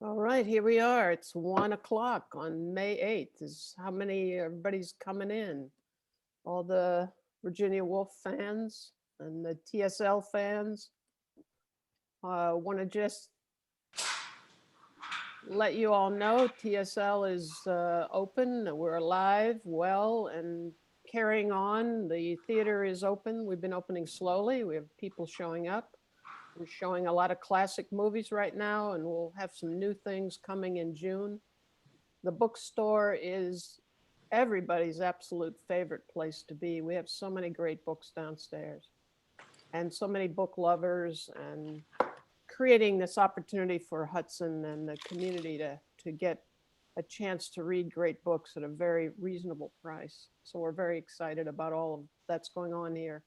All right, here we are. It's 1 o'clock on May 8th. Is how many everybody's coming in? All the Virginia Woolf fans and the TSL fans. Want to just let you all know TSL is open. We're alive, well, and carrying on. The theater is open. We've been opening slowly. We have people showing up. We're showing a lot of classic movies right now, and we'll have some new things coming in June. The bookstore is everybody's absolute favorite place to be. We have so many great books downstairs and so many book lovers, and creating this opportunity for Hudson and the community to get a chance to read great books at a very reasonable price. So we're very excited about all of that's going on here.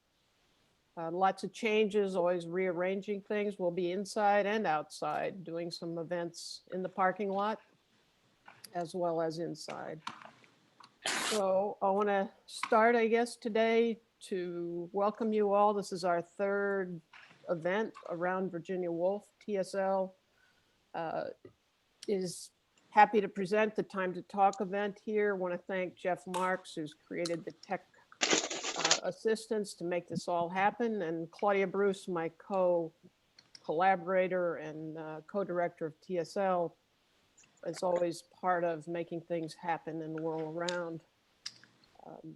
Lots of changes, always rearranging things. We'll be inside and outside doing some events in the parking lot as well as inside. So I want to start, I guess, today to welcome you all. This is our third event around Virginia Woolf. TSL uh, is happy to present the Time to Talk event here. I want to thank Jeff Marks, who's created the tech assistance to make this all happen, and Claudia Bruce, my collaborator and co-director of TSL, is always part of making things happen and whirl around. Um,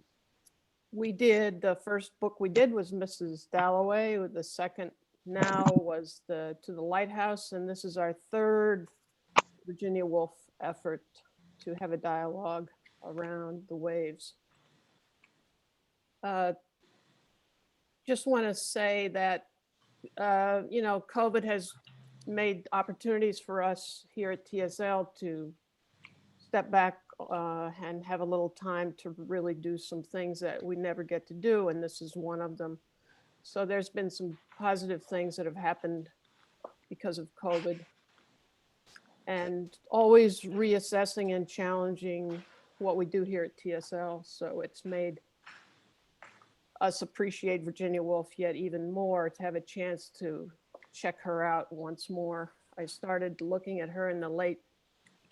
we did the first book we did was Mrs. Dalloway. The second now was the To the Lighthouse, and this is our third Virginia Woolf effort to have a dialogue around the waves. Just want to say that COVID has made opportunities for us here at TSL to step back and have a little time to really do some things that we never get to do, and this is one of them. So there's been some positive things that have happened because of COVID, and always reassessing and challenging what we do here at TSL. So it's made us appreciate Virginia Woolf yet even more, to have a chance to check her out once more. I started looking at her in the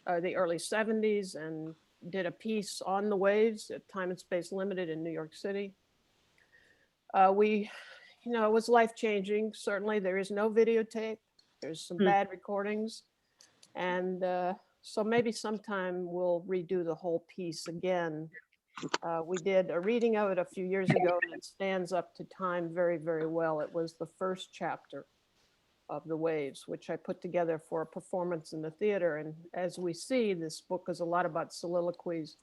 early 70s and did a piece on the waves at Time and Space Limited in New York City. It was life changing. Certainly, there is no videotape. There's some bad recordings, and so maybe sometime we'll redo the whole piece again. We did a reading of it a few years ago, and it stands up to time very, very well. It was the first chapter of The Waves, which I put together for a performance in the theater. And as we see, this book is a lot about soliloquies.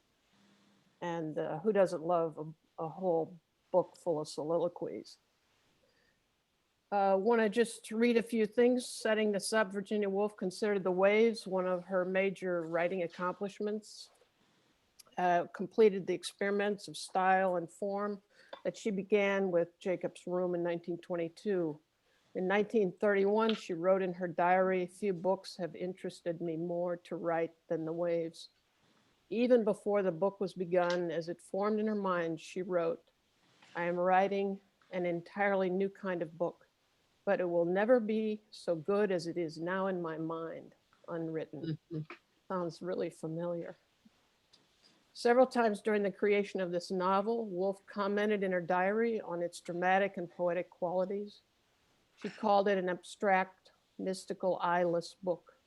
And who doesn't love a whole book full of soliloquies? Want to just read a few things setting this up. Virginia Woolf considered The Waves one of her major writing accomplishments. Completed the experiments of style and form that she began with Jacob's Room in 1922. In 1931, she wrote in her diary, "Few books have interested me more to write than The Waves." Even before the book was begun, as it formed in her mind, she wrote, "I am writing an entirely new kind of book, but it will never be so good as it is now in my mind, unwritten." Sounds really familiar. Several times during the creation of this novel, Woolf commented in her diary on its dramatic and poetic qualities. She called it an abstract, mystical, eyeless book,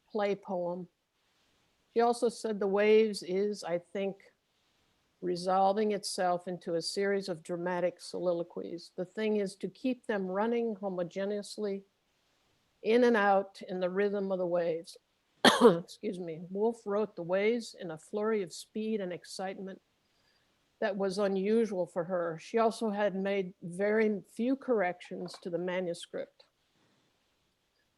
play poem. She also said The Waves is, I think, resolving itself into a series of dramatic soliloquies. The thing is to keep them running homogeneously in and out in the rhythm of the waves. Excuse me. Woolf wrote The Waves in a flurry of speed and excitement that was unusual for her. She also had made very few corrections to the manuscript.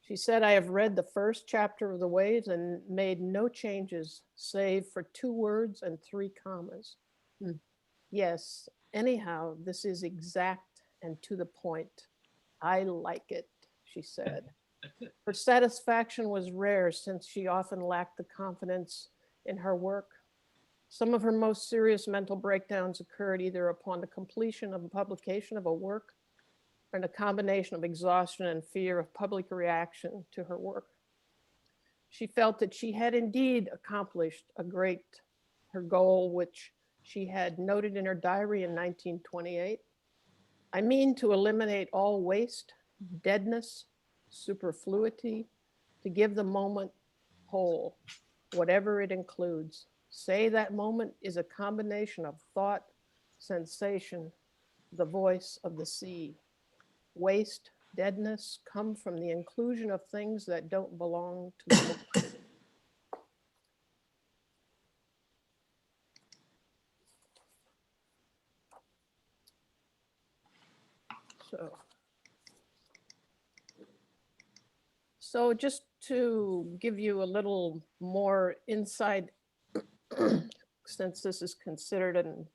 She said, "I have read the first chapter of The Waves and made no changes save for 2 words and 3 commas. Yes, anyhow, this is exact and to the point. I like it," she said. Her satisfaction was rare, since she often lacked the confidence in her work. Some of her most serious mental breakdowns occurred either upon the completion of a publication of a work or in a combination of exhaustion and fear of public reaction to her work. She felt that she had indeed accomplished her goal, which she had noted in her diary in 1928. I mean to eliminate all waste, deadness, superfluity, to give the moment whole, whatever it includes. Say that moment is a combination of thought, sensation, the voice of the sea. Waste, deadness come from the inclusion of things that don't belong to the book. So just to give you a little more insight, since this is considered a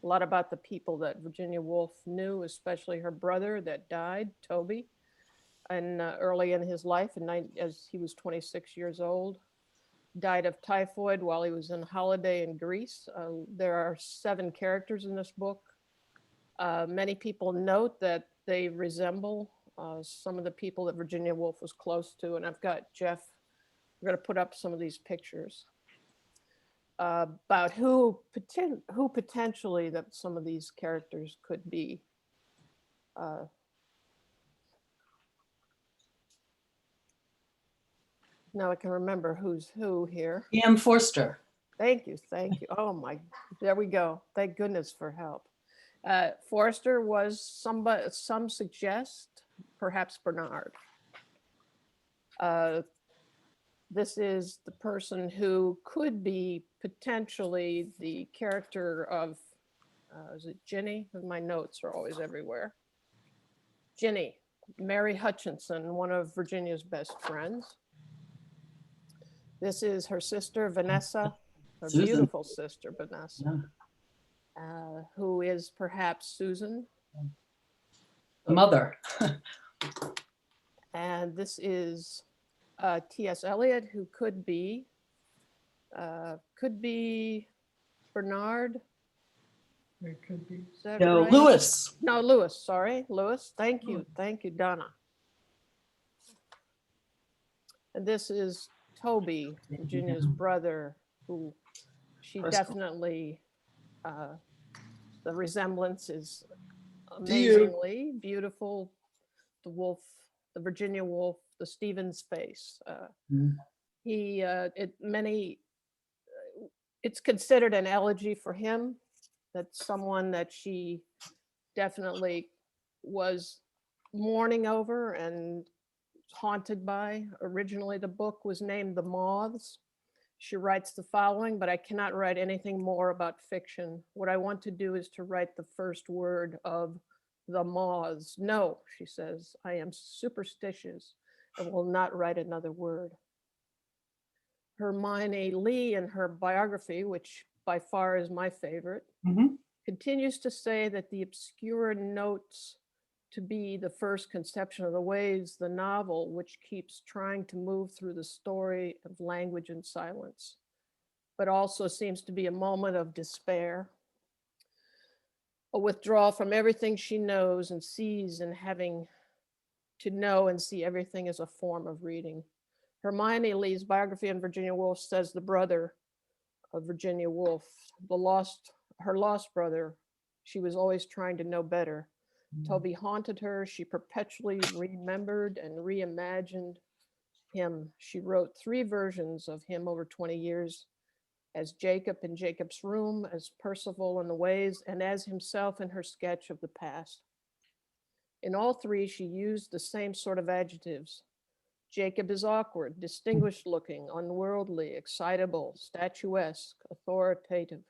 lot about the people that Virginia Woolf knew, especially her brother that died, Toby, and early in his life, as he was 26 years old, died of typhoid while he was on holiday in Greece. There are 7 characters in this book. Many people note that they resemble some of the people that Virginia Woolf was close to, and I've got Jeff, we're going to put up some of these pictures about who potentially that some of these characters could be. Now I can remember who's who here. E.M. Forster. Thank you. Oh my, there we go. Thank goodness for help. Forster was some suggest perhaps Bernard. This is the person who could be potentially the character of, is it Ginny? My notes are always everywhere. Ginny, Mary Hutchinson, one of Virginia's best friends. This is her sister, Vanessa, her Susan. Beautiful sister, Vanessa, who is perhaps Susan. The mother. And this is T.S. Eliot, who could be Bernard. It could be. Is that No, right? Lewis. No, Lewis. Sorry, Lewis. Thank you, Donna. And this is Toby, Virginia's brother, who she definitely, the resemblance is amazingly beautiful. The Woolf, the Virginia Woolf, the Stevens face. It's considered an elegy for him. That's someone that she definitely was mourning over and haunted by. Originally, the book was named The Moths. She writes the following, but I cannot write anything more about fiction. What I want to do is to write the first word of The Moths. No, she says, I am superstitious and will not write another word. Hermione Lee, in her biography, which by far is my favorite, continues to say that the obscure notes to be the first conception of the waves, the novel, which keeps trying to move through the story of language and silence, but also seems to be a moment of despair, a withdrawal from everything she knows and sees, and having to know and see everything as a form of reading. Hermione Lee's biography on Virginia Woolf says the brother of Virginia Woolf, her lost brother, she was always trying to know better. Toby haunted her. She perpetually remembered and reimagined him. She wrote 3 versions of him over 20 years, as Jacob in Jacob's Room, as Percival in the Waves, and as himself in her sketch of the past. In all 3, she used the same sort of adjectives. Jacob is awkward, distinguished looking, unworldly, excitable, statuesque, authoritative,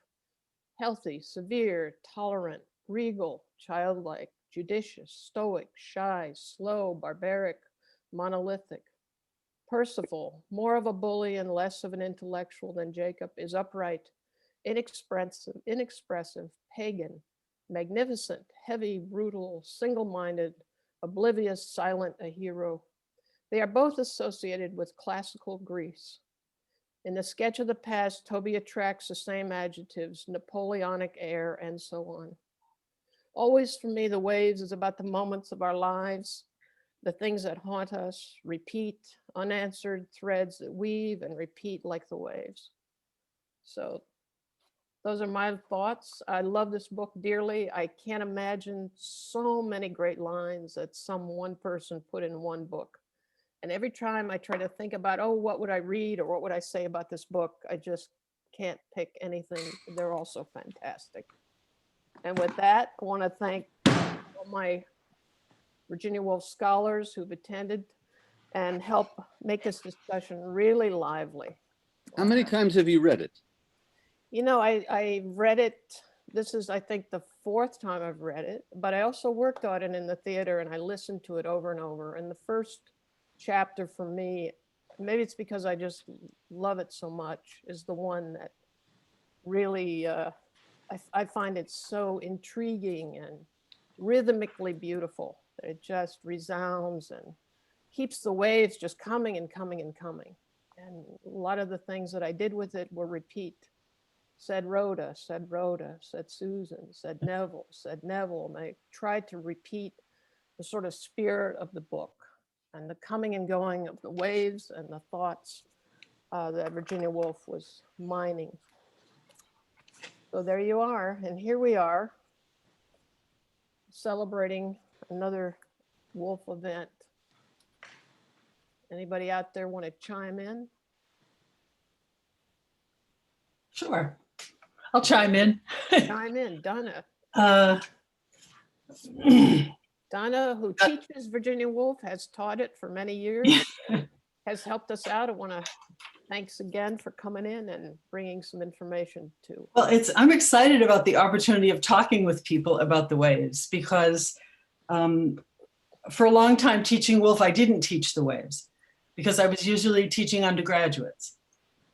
healthy, severe, tolerant, regal, childlike, judicious, stoic, shy, slow, barbaric, monolithic. Percival, more of a bully and less of an intellectual than Jacob, is upright, inexpressive, pagan, magnificent, heavy, brutal, single-minded, oblivious, silent, a hero. They are both associated with classical Greece. In the sketch of the past, Toby attracts the same adjectives, Napoleonic air, and so on. Always for me, The Waves is about the moments of our lives The things that haunt us repeat, unanswered threads that weave and repeat like the waves. So those are my thoughts. I love this book dearly. I can't imagine so many great lines that some one person put in one book. And every time I try to think about, oh, what would I read or what would I say about this book, I just can't pick anything. They're all so fantastic. And with that, I want to thank all my Virginia Woolf scholars who've attended and helped make this discussion really lively. How many times have you read it? You know, I read it. This is, I think, the fourth time I've read it, but I also worked on it in the theater and I listened to it over and over. And the first chapter for me, maybe it's because I just love it so much, is the one that really, I find it so intriguing and rhythmically beautiful that it just resounds and keeps the waves just coming and coming and coming. And a lot of the things that I did with it were repeat. Said Rhoda, said Rhoda, said Susan, said Neville. And I tried to repeat the sort of spirit of the book and the coming and going of the waves and the thoughts that Virginia Woolf was mining. So there you are. And here we are celebrating another Woolf event. Anybody out there want to chime in? Sure. I'll chime in. Chime in, Donna. Uh, Donna, who teaches Virginia Woolf, has taught it for many years, has helped us out. I want to thanks again for coming in and bringing some information too. Well, I'm excited about the opportunity of talking with people about the waves because for a long time teaching Woolf, I didn't teach the waves because I was usually teaching undergraduates.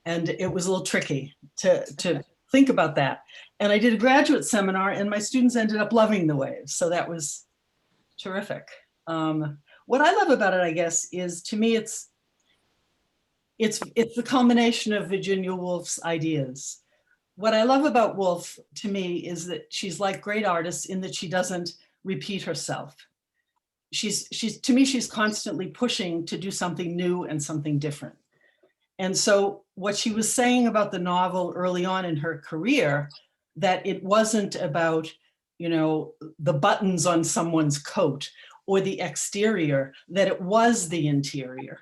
And it was a little tricky to think about that. And I did a graduate seminar and my students ended up loving the waves. So that was terrific. What I love about it, I guess, is to me, it's the culmination of Virginia Woolf's ideas. What I love about Woolf to me is that she's like great artists in that she doesn't repeat herself. To me, she's constantly pushing to do something new and something different. And so what she was saying about the novel early on in her career, that it wasn't about, you know, the buttons on someone's coat or the exterior, that it was the interior.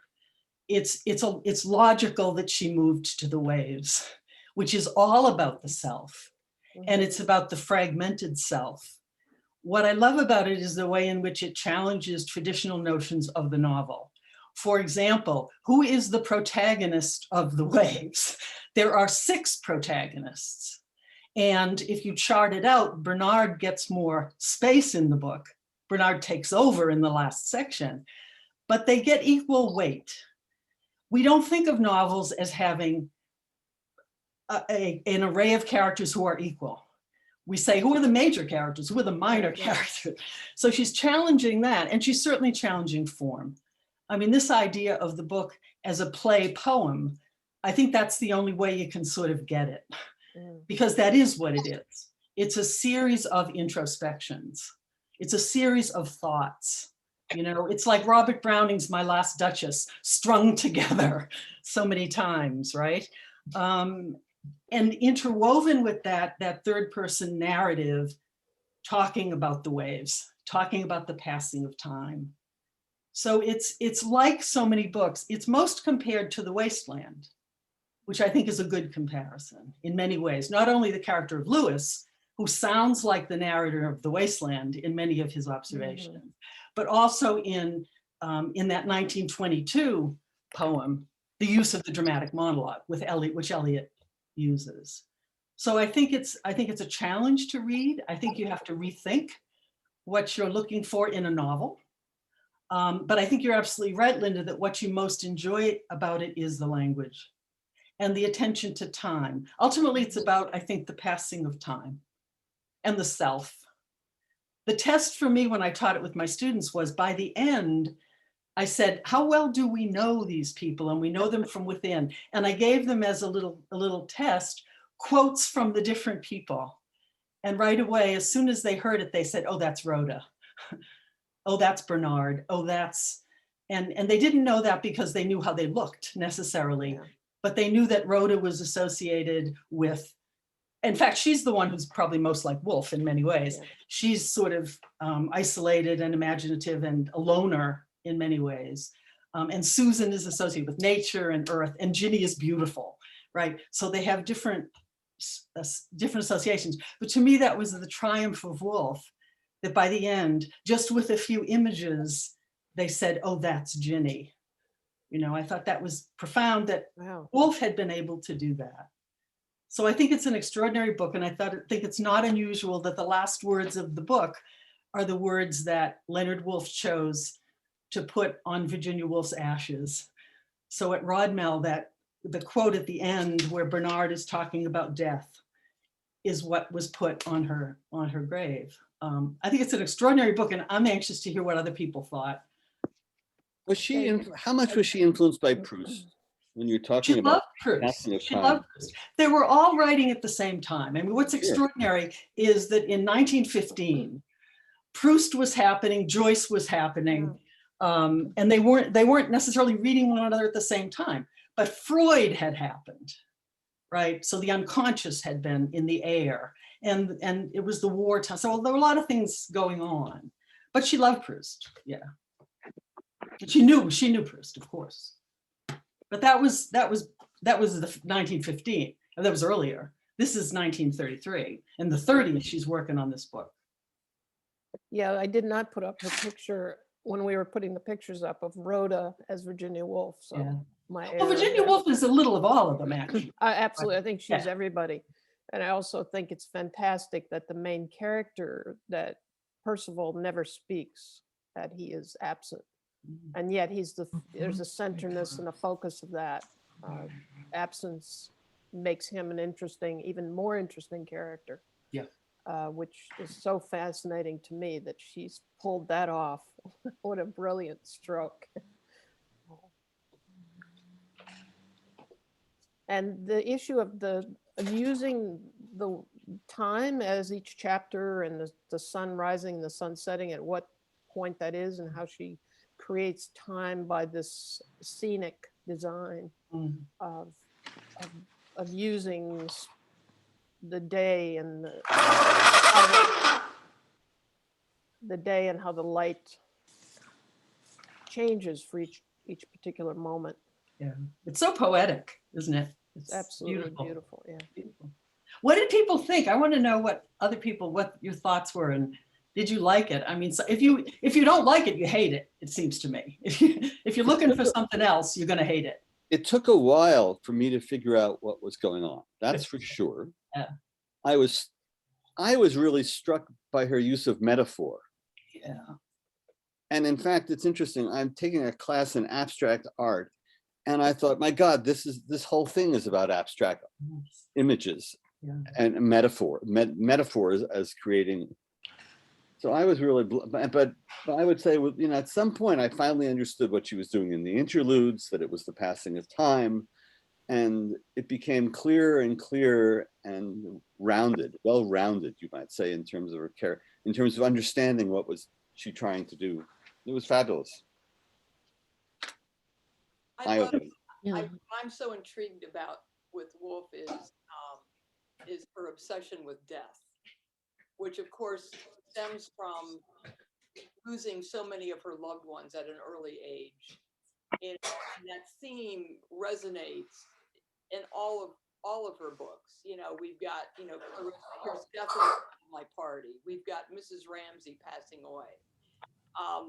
It's logical that she moved to the waves, which is all about the self. And it's about the fragmented self. What I love about it is the way in which it challenges traditional notions of the novel. For example, who is the protagonist of the waves? There are 6 protagonists. And if you chart it out, Bernard gets more space in the book. Bernard takes over in the last section, but they get equal weight. We don't think of novels as having an array of characters who are equal. We say, who are the major characters? Who are the minor characters? So she's challenging that, and she's certainly challenging form. I mean, this idea of the book as a play poem, I think that's the only way you can sort of get it, because that is what it is. It's a series of introspections. It's a series of thoughts. You know, it's like Robert Browning's My Last Duchess, strung together so many times, right? And interwoven with that third person narrative, talking about the waves, talking about the passing of time. So it's like so many books. It's most compared to The Wasteland, which I think is a good comparison in many ways. Not only the character of Lewis, who sounds like the narrator of The Wasteland in many of his observations, but also in that 1922 poem, the use of the dramatic monologue with Eliot, which Eliot uses. So I think it's a challenge to read. I think you have to rethink what you're looking for in a novel. But I think you're absolutely right, Linda, that what you most enjoy about it is the language and the attention to time. Ultimately, it's about, I think, the passing of time and the self. The test for me when I taught it with my students was, by the end, I said, how well do we know these people? And we know them from within. And I gave them as a little test, quotes from the different people. And right away, as soon as they heard it, they said, oh, that's Rhoda. oh, that's Bernard, oh, that's, and they didn't know that because they knew how they looked necessarily, Yeah. but they knew that Rhoda was associated with, in fact, she's the one who's probably most like Woolf in many ways. Yeah. She's sort of isolated and imaginative and a loner in many ways. And Susan is associated with nature and earth, and Ginny is beautiful, right? So they have different associations. But to me, that was the triumph of Woolf, that by the end, just with a few images, they said, oh, that's Ginny. You know, I thought that was profound that Wow. Woolf had been able to do that. So I think it's an extraordinary book, and I think it's not unusual that the last words of the book are the words that Leonard Woolf chose to put on Virginia Woolf's ashes. So at Rodmell, that the quote at the end where Bernard is talking about death is what was put on her grave. I think it's an extraordinary book, and I'm anxious to hear what other people thought. Was she, how much was she influenced by Proust? When you're She talking about loved Proust. passing of She time. loved Proust. They were all writing at the same time. I mean, what's Sure. extraordinary is that in 1915, Proust was happening, Joyce was happening, and they weren't necessarily reading one another at the same time. But Freud had happened, right? So the unconscious had been in the air, and it was the wartime. So there were a lot of things going on. But she loved Proust, yeah. And she knew Proust, of course. But that was the 1915, and that was earlier. This is 1933. In the 30s, she's working on this book. Yeah, I did not put up her picture when we were putting the pictures up of Rhoda as Virginia Woolf. So Yeah. my Well, Virginia Woolf is a little of all of them, actually. absolutely, I think she's Yeah. everybody. And I also think it's fantastic that the main character, that Percival never speaks, that he is absent. And yet there's a centerness and a focus of that. Absence makes him an even more interesting character. Yeah. Which is so fascinating to me that she's pulled that off. What a brilliant stroke. And the issue of using the time as each chapter, and the sun rising, the sun setting, at what point that is, and how she creates time by this scenic design of using the day and the day and how the light changes for each particular moment. Yeah, it's so poetic, isn't it? It's absolutely beautiful. Yeah. Beautiful. What did people think? I want to know what your thoughts were, and did you like it? I mean, so if you don't like it, you hate it. It seems to me. If you're looking for something else, you're going to hate it. It took a while for me to figure out what was going on. That's for sure. Yeah. I was really struck by her use of metaphor. Yeah. And in fact, it's interesting. I'm taking a class in abstract art, and I thought, my God, this whole thing is about abstract images and metaphors as creating. So I was really, but I would say, you know, at some point I finally understood what she was doing in the interludes, that it was the passing of time, and it became clearer and clearer and well-rounded, you might say, in terms of her character, in terms of understanding what was she trying to do. It was fabulous. What I'm so intrigued about with Woolf is her obsession with death, which of course stems from losing so many of her loved ones at an early age. And that theme resonates in all of her books. You know, we've got, you know, here's Death on My Party. We've got Mrs. Ramsay passing away.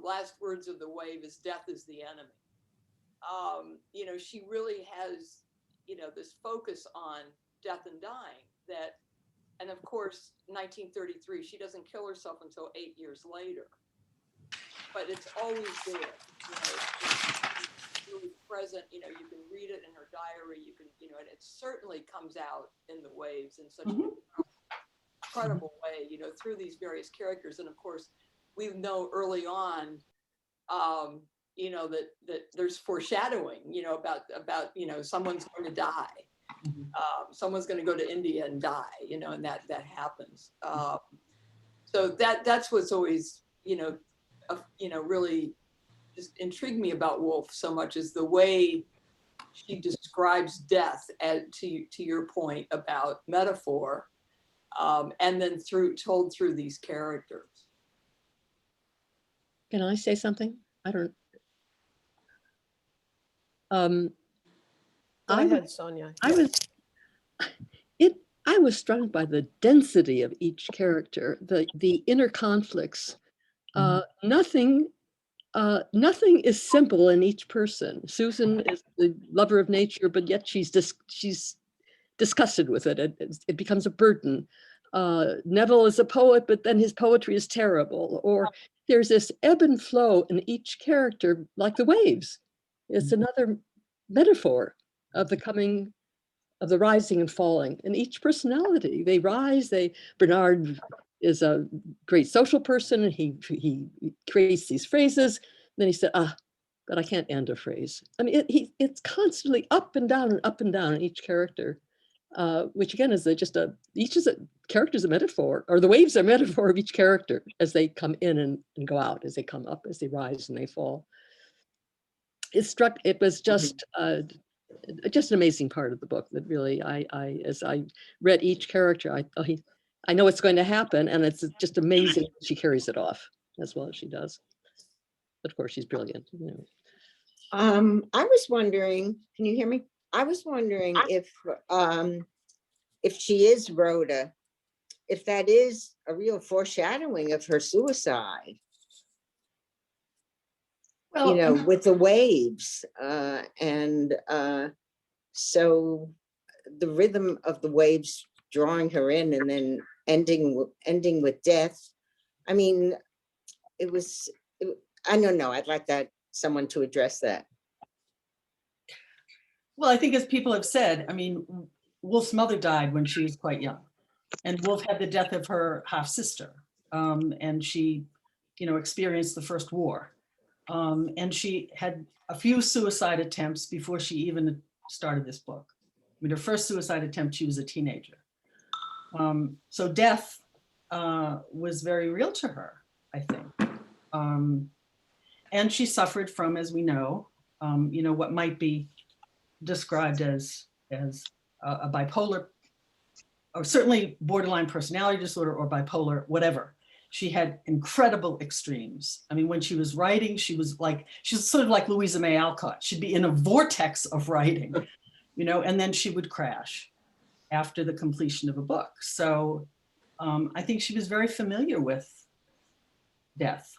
Last Words of the Wave is Death is the Enemy. You know, she really has, you know, this focus on death and dying that, and of course, 1933, she doesn't kill herself until 8 years later, but it's always there, you know, it's really present, you know, you can read it in her diary, you can, you know, and it certainly comes out in the waves in such an incredible way, you know, through these various characters. And of course, we know early on, you know, that there's foreshadowing, you know, about, you know, someone's going to die. Someone's going to go to India and die, you know, and that happens. So that's what's always, you know, really just intrigued me about Woolf so much is the way she describes death, to your point about metaphor, and then told through these characters. Can I say something? I don't. Go I ahead, Sonia. I was struck by the density of each character, the inner conflicts. Nothing is simple in each person. Susan is the lover of nature, but yet she's disgusted with it. It becomes a burden. Neville is a poet, but then his poetry is terrible. Or there's this ebb and flow in each character, like the waves. It's another metaphor of the rising and falling in each personality. They rise. Bernard is a great social person, and he creates these phrases. Then he said, but I can't end a phrase. I mean, it's constantly up and down in each character, which again is character's a metaphor, or the waves are a metaphor of each character as they come in and go out, as they come up, as they rise and they fall. It was just an amazing part of the book that really, as I read each character, I know what's going to happen, and it's just amazing she carries it off as well as she does. Of course, she's brilliant. I was wondering, can you hear me? I was wondering if she is Rhoda, if that is a real foreshadowing of her suicide. Well, with the waves, so the rhythm of the waves drawing her in and then ending with death. I mean, I don't know. I'd like someone to address that. well, I think as people have said, I mean, Woolf's mother died when she was quite young, and Woolf had the death of her half sister, and she, experienced the First War, and she had a few suicide attempts before she even started this book. I mean, her first suicide attempt, she was a teenager. So death was very real to her, I think. And she suffered from, as we know, what might be described as a bipolar, or certainly borderline personality disorder or bipolar, whatever. She had incredible extremes. I mean, when she was writing, she's sort of like Louisa May Alcott. She'd be in a vortex of writing, and then she would crash after the completion of a book. So I think she was very familiar with death.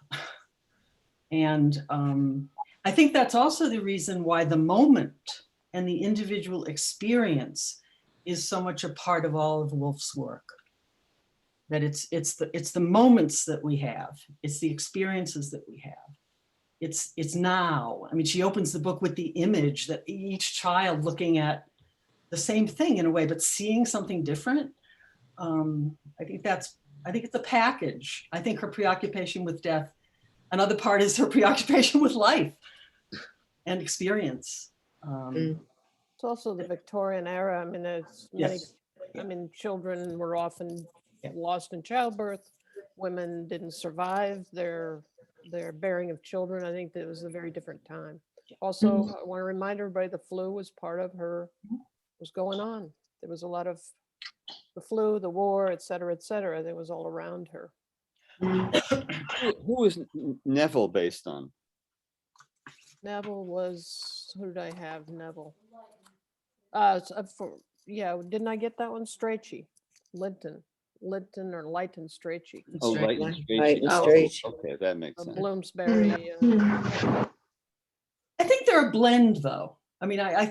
And I think that's also the reason why the moment and the individual experience is so much a part of all of Woolf's work. That it's the moments that we have, it's the experiences that we have. It's now. I mean, she opens the book with the image that each child looking at the same thing in a way, but seeing something different. I think it's a package. I think her preoccupation with death, another part is her preoccupation with life and experience. It's also the Victorian era. I mean, Yes. Children were often lost in childbirth. Women didn't survive their bearing of children. I think that it was a very different time. Also, I want to remind everybody the flu was part of was going on. There was a lot of the flu, the war, et cetera, that was all around her. Who is Neville based on? Neville was, who did I have? Neville. Didn't I get that one? Strachey. Linton or Leighton Strachey. Oh, Straight. Leighton Leighton Strachey. Strachey. Okay, that makes sense. Bloomsbury. I think they're a blend, though. I mean, I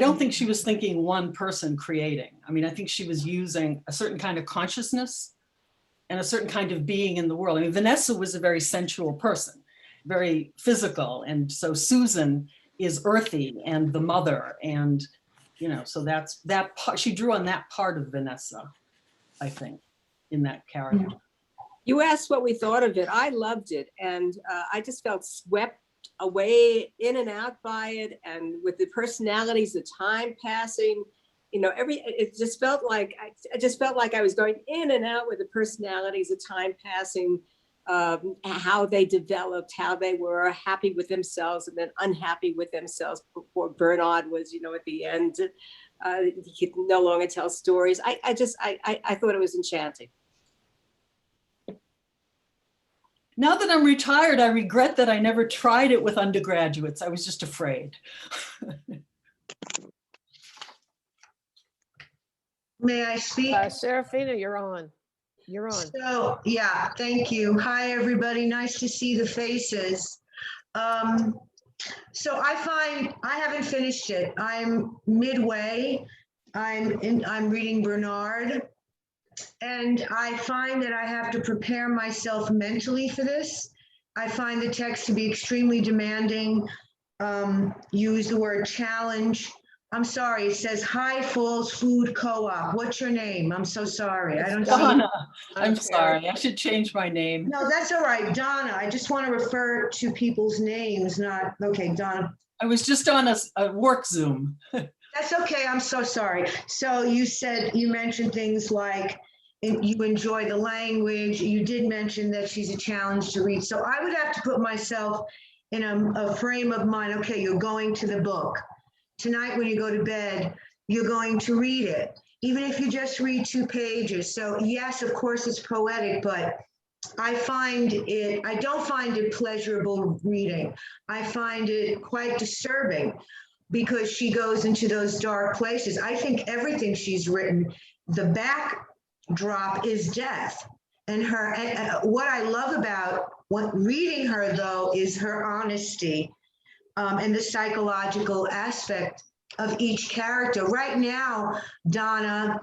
don't think she was thinking one person creating. I mean, I think she was using a certain kind of consciousness and a certain kind of being in the world. I mean, Vanessa was a very sensual person, very physical. And so Susan is earthy and the mother. And, so that's that part. She drew on that part of Vanessa, I think, in that character. You asked what we thought of it. I loved it. And I just felt swept away in and out by it. And with the personalities, the time passing, it just felt like I was going in and out with the personalities, the time passing. how they developed, how they were happy with themselves and then unhappy with themselves before Bernard was, at the end, he could no longer tell stories. I thought it was enchanting. Now that I'm retired, I regret that I never tried it with undergraduates. I was just afraid. May I speak? Serafina, you're on. You're on. So, yeah, thank you. Hi, everybody. Nice to see the faces. So I haven't finished it. I'm midway. I'm reading Bernard. And I find that I have to prepare myself mentally for this. I find the text to be extremely demanding. Use the word challenge. I'm sorry, it says High Falls Food Co-op. What's your name? I'm so sorry. I don't see. Donna, I'm sorry. I should change my name. No, that's all right, Donna. I just want to refer to people's names, not, okay, Donna. I was just on a work Zoom. That's okay, I'm so sorry. So you mentioned things like you enjoy the language. You did mention that she's a challenge to read. So I would have to put myself in a frame of mind. Okay, you're going to the book. Tonight when you go to bed, you're going to read it, even if you just read 2 pages. So yes, of course it's poetic, but I don't find it pleasurable reading. I find it quite disturbing because she goes into those dark places. I think everything she's written, the backdrop is death. And what I love about reading her, though, is her honesty and the psychological aspect of each character. Right now, Donna,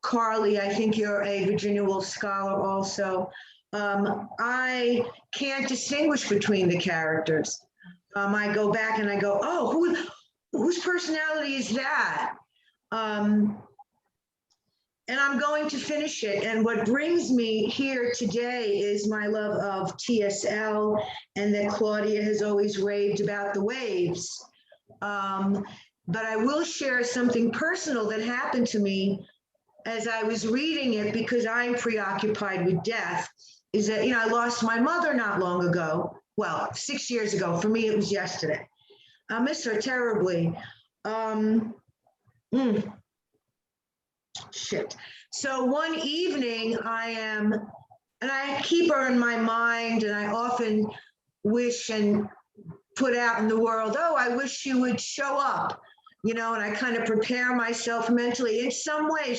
Carly, I think you're a Virginia Woolf scholar also. I can't distinguish between the characters. I go back and I go, oh, whose personality is that? And I'm going to finish it. And what brings me here today is my love of TSL and that Claudia has always raved about the waves. But I will share something personal that happened to me as I was reading it, because I'm preoccupied with death, is that, I lost my mother not long ago. Well, 6 years ago. For me, it was yesterday. I miss her terribly. Shit. So one evening and I keep her in my mind, and I often wish and put out in the world, oh, I wish she would show up, and I kind of prepare myself mentally. In some way,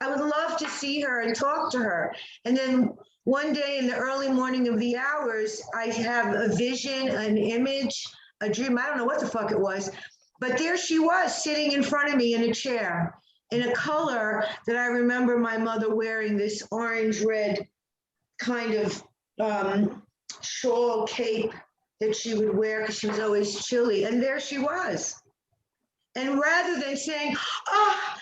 I would love to see her and talk to her. And then one day in the early morning of the hours, I have a vision, an image, a dream. I don't know what the fuck it was, but there she was sitting in front of me in a chair, in a color that I remember my mother wearing, this orange-red kind of shawl cape that she would wear because she was always chilly. And there she was. And rather than saying,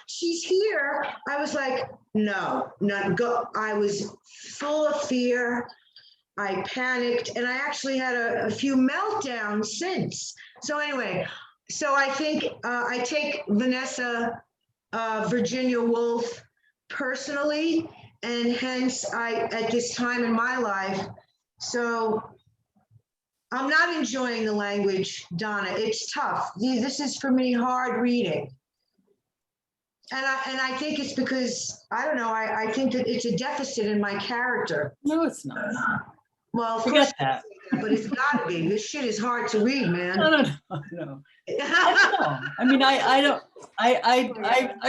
she's here, I was like, no, not go. I was full of fear. I panicked, and I actually had a few meltdowns since. So anyway, so I think I take Virginia Woolf personally, and hence at this time in my life, so I'm not enjoying the language, Donna. It's tough. This is for me hard reading. And I think it's because, I don't know, I think that it's a deficit in my character. No, it's not. Well, of Forget course, that. but it's gotta be. This shit is hard to read, man. No. I mean, I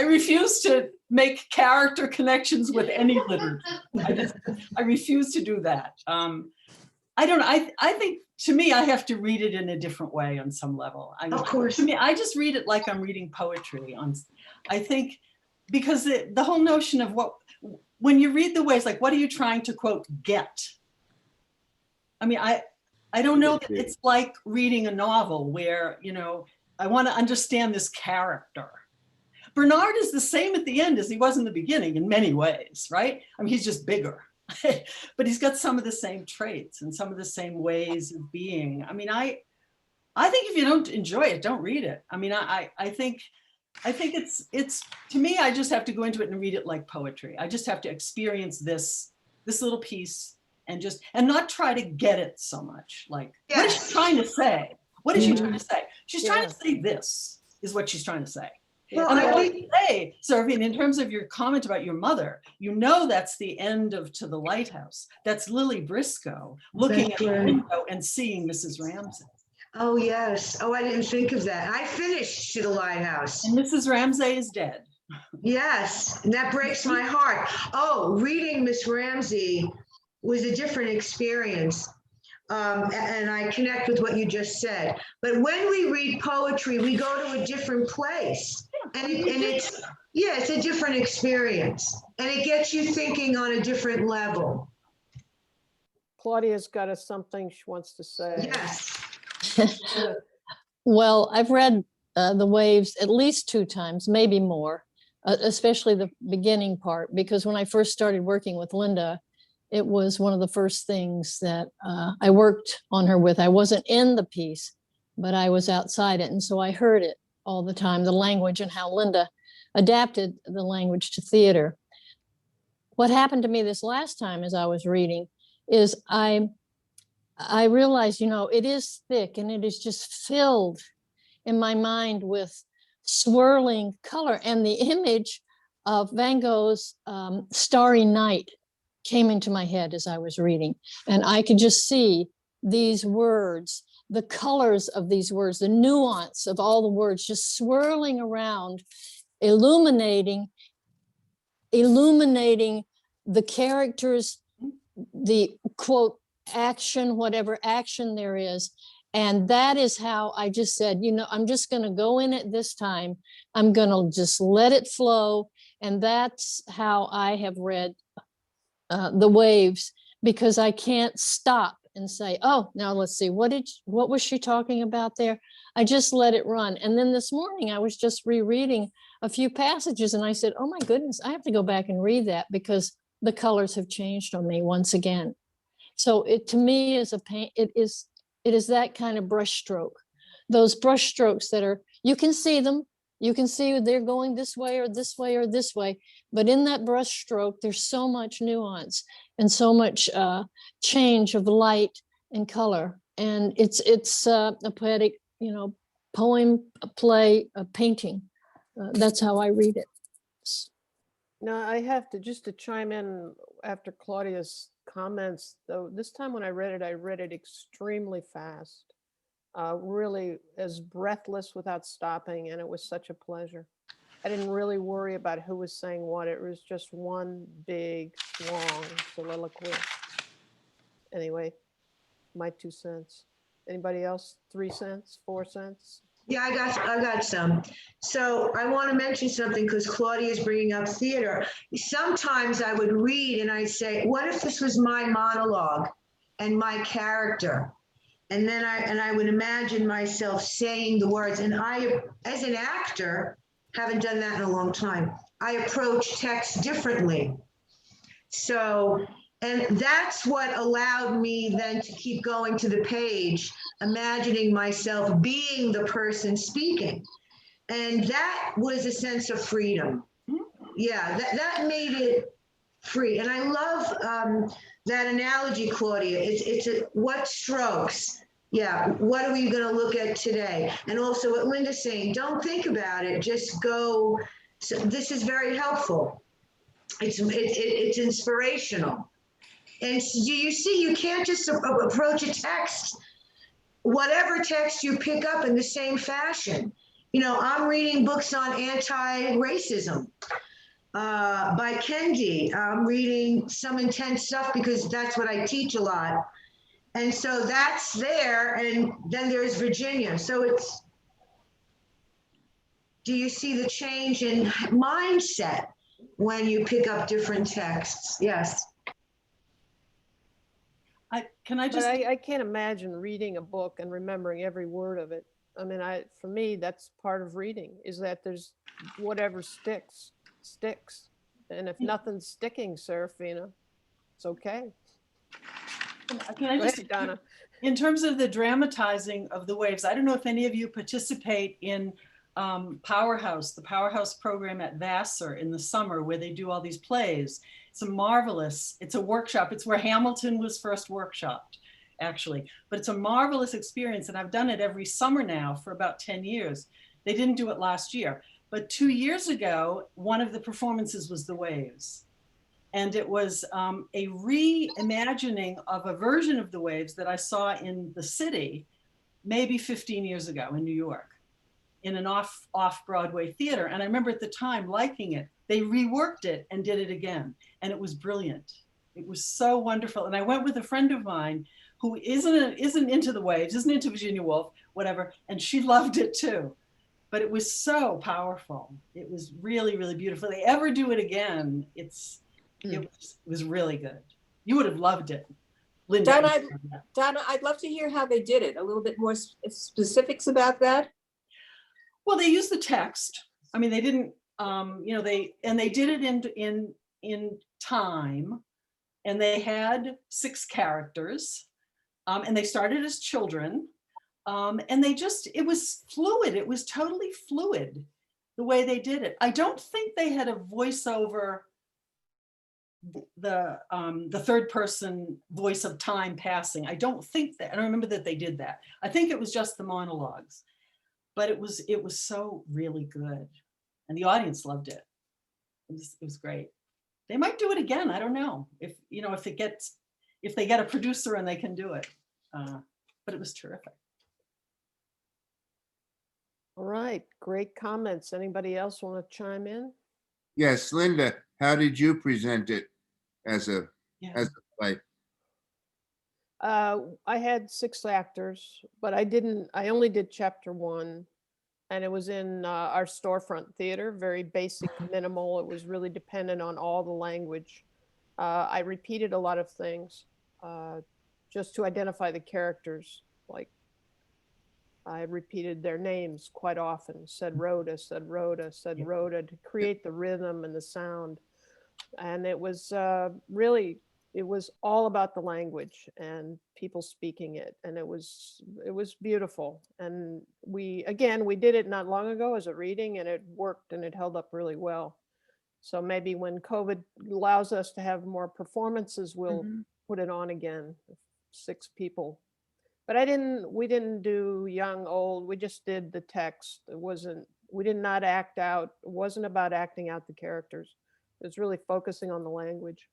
refuse to make character connections with any literature. I refuse to do that. I don't know. I think, to me, I have to read it in a different way on some level. Of course. To me, I just read it like I'm reading poetry. I think, because the whole notion of when you read the ways, like, what are you trying to, quote, get? I mean, I don't know that it's like reading a novel where, I want to understand this character. Bernard is the same at the end as he was in the beginning in many ways, right? I mean, he's just bigger, but he's got some of the same traits and some of the same ways of being. I mean, I think if you don't enjoy it, don't read it. I mean, I think it's to me, I just have to go into it and read it like poetry. I just have to experience this little piece and not try to get it so much. Like, what is Yes. she trying to say? What is she trying to say? She's trying Yeah. to say this is what she's trying to say. Yeah, And I Well, want to say, Seraphine, in terms of your comment about your mother, you know that's the end of To the Lighthouse. That's Lily Briscoe looking That's at the right. window and seeing Mrs. Ramsay. Oh, yes. Oh, I didn't think of that. I finished To the Lighthouse. And Mrs. Ramsay is dead. Yes, and that breaks my heart. Oh, reading Miss Ramsay was a different experience. And I connect with what you just said. But when we read poetry, we go to a different place. And it's a different experience. And it gets you thinking on a different level. Claudia's got something she wants to say. Yes. Well, I've read The Waves at least 2 times, maybe more, especially the beginning part, because when I first started working with Linda, it was one of the first things that I worked on her with. I wasn't in the piece, but I was outside it. And so I heard it all the time, the language and how Linda adapted the language to theater. What happened to me this last time as I was reading is I realized, it is thick and it is just filled in my mind with swirling color. And the image of Van Gogh's Starry Night came into my head as I was reading. And I could just see these words, the colors of these words, the nuance of all the words just swirling around, illuminating the characters, the quote, action, whatever action there is. And that is how I just said, I'm just going to go in it this time. I'm going to just let it flow. And that's how I have read The Waves, because I can't stop and say, oh, now let's see, what was she talking about there? I just let it run. And then this morning I was just rereading a few passages and I said, oh my goodness, I have to go back and read that because the colors have changed on me once again. So it to me is it is that kind of brush stroke. Those brush strokes that are, you can see them, you can see they're going this way or this way or this way, but in that brush stroke, there's so much nuance and so much change of light and color. And it's a poetic, poem, a play, a painting. That's how I read it. Now I have to just to chime in after Claudia's comments, though. This time when I read it extremely fast, really as breathless without stopping, and it was such a pleasure. I didn't really worry about who was saying what. It was just one big, long soliloquy. Anyway, my 2 cents. Anybody else? 3 cents? 4 cents? Yeah, I got some. So I want to mention something because Claudia is bringing up theater. Sometimes I would read and I'd say, what if this was my monologue and my character? And then I would imagine myself saying the words. And I, as an actor, haven't done that in a long time. I approach text differently. So, and that's what allowed me then to keep going to the page, imagining myself being the person speaking. And that was a sense of freedom. Yeah, that made it free. And I love that analogy, Claudia. It's what strokes? Yeah, what are we going to look at today? And also what Linda's saying, don't think about it, just go. So this is very helpful. It's inspirational. And you see, you can't just approach a text, whatever text you pick up, in the same fashion. I'm reading books on anti-racism by Kendi. I'm reading some intense stuff because that's what I teach a lot. And so that's there. And then there's Virginia. So do you see the change in mindset when you pick up different texts? Yes. I can't imagine reading a book and remembering every word of it. I mean, for me, that's part of reading, is that there's whatever sticks. And if nothing's sticking, Serafina, it's okay. Can I Go just, ahead, Donna. in terms of the dramatizing of the waves, I don't know if any of you participate in Powerhouse, the Powerhouse program at Vassar in the summer where they do all these plays. It's a workshop. It's where Hamilton was first workshopped, actually. But it's a marvelous experience, and I've done it every summer now for about 10 years. They didn't do it last year, but 2 years ago, one of the performances was The Waves. And it was a reimagining of a version of The Waves that I saw in the city maybe 15 years ago in New York, in an off-Broadway theater. And I remember at the time liking it. They reworked it and did it again. And it was brilliant. It was so wonderful. And I went with a friend of mine who isn't into The Waves, isn't into Virginia Woolf, whatever. And she loved it too. But it was so powerful. It was really, really beautiful. If they ever do it again, it was really good. You would have loved it. Linda. Donna, I'd love to hear how they did it. A little bit more specifics about that. Well, they used the text. I mean, they didn't, they did it in time, and they had 6 characters, and they started as children, and it was fluid. It was totally fluid the way they did it. I don't think they had a voiceover, the third person voice of time passing. I don't think that. I don't remember that they did that. I think it was just the monologues. But it was so really good, and the audience loved it. It was great. They might do it again. I don't know if they get a producer and they can do it. But it was terrific. All right, great comments. Anybody else want to chime in? Yes, Linda, how did you present it as a play? I had 6 actors, but I only did chapter 1, and it was in our storefront theater, very basic, minimal. It was really dependent on all the language. I repeated a lot of things just to identify the characters. Like, I repeated their names quite often, said Rhoda, said Rhoda, said Rhoda, to create the rhythm and the sound. And it was it was all about the language and people speaking it. And it was beautiful. And we did it not long ago as a reading, and it worked, and it held up really well. So maybe when COVID allows us to have more performances, we'll put it on again, 6 people. But we didn't do young, old, we just did the text. We did not act out. It wasn't about acting out the characters. It was really focusing on the language.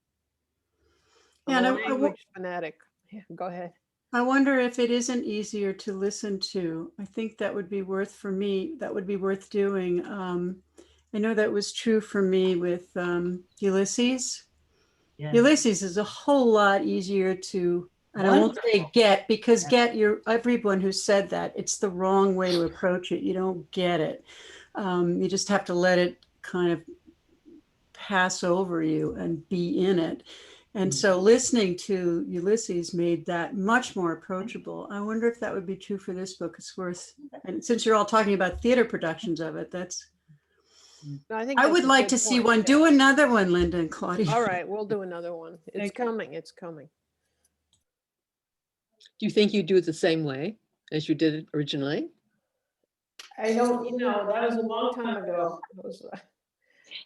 I'm a language fanatic. Yeah, go ahead. I wonder if it isn't easier to listen to. I think that would be worth doing. I know that was true for me with Ulysses. Yeah. Ulysses is a whole lot easier to, and I won't say get, because everyone who said that, it's the wrong way to approach it. You don't get it. You just have to let it kind of pass over you and be in it. And so listening to Ulysses made that much more approachable. I wonder if that would be true for this book. It's worth, and since you're all talking about theater productions of it, I would like to see one. Do another one, Linda and Claudia. All right, we'll do another one. It's coming. It's coming. Do you think you do it the same way as you did it originally? I don't, that was a long time ago.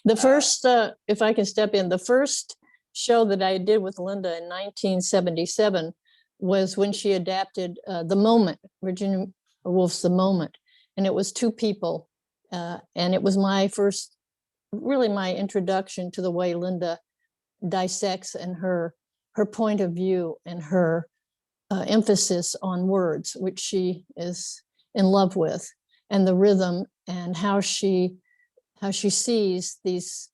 The first, if I can step in, the first show that I did with Linda in 1977 was when she adapted The Moment, Virginia Woolf's The Moment. And it was 2 people. And it was my introduction to the way Linda dissects and her point of view and her emphasis on words, which she is in love with, and the rhythm and how she sees these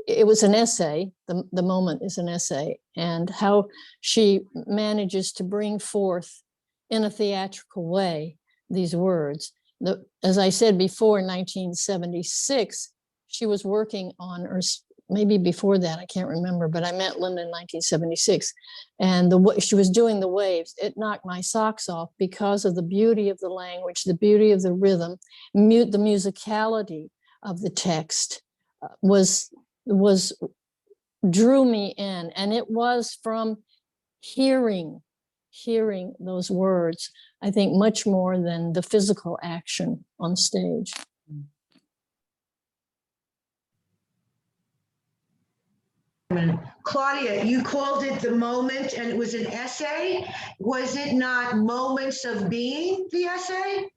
it was an essay. The Moment is an essay, and how she manages to bring forth in a theatrical way these words. As I said before, in 1976, she was working on, or maybe before that, I can't remember, but I met Linda in 1976, and she was doing The Waves. It knocked my socks off because of the beauty of the language, the beauty of the rhythm, the musicality of the text drew me in, and it was from hearing hearing those words, I think much more than the physical action on stage. Claudia, you called it The Moment and it was an essay. Was it not Moments of Being, the essay?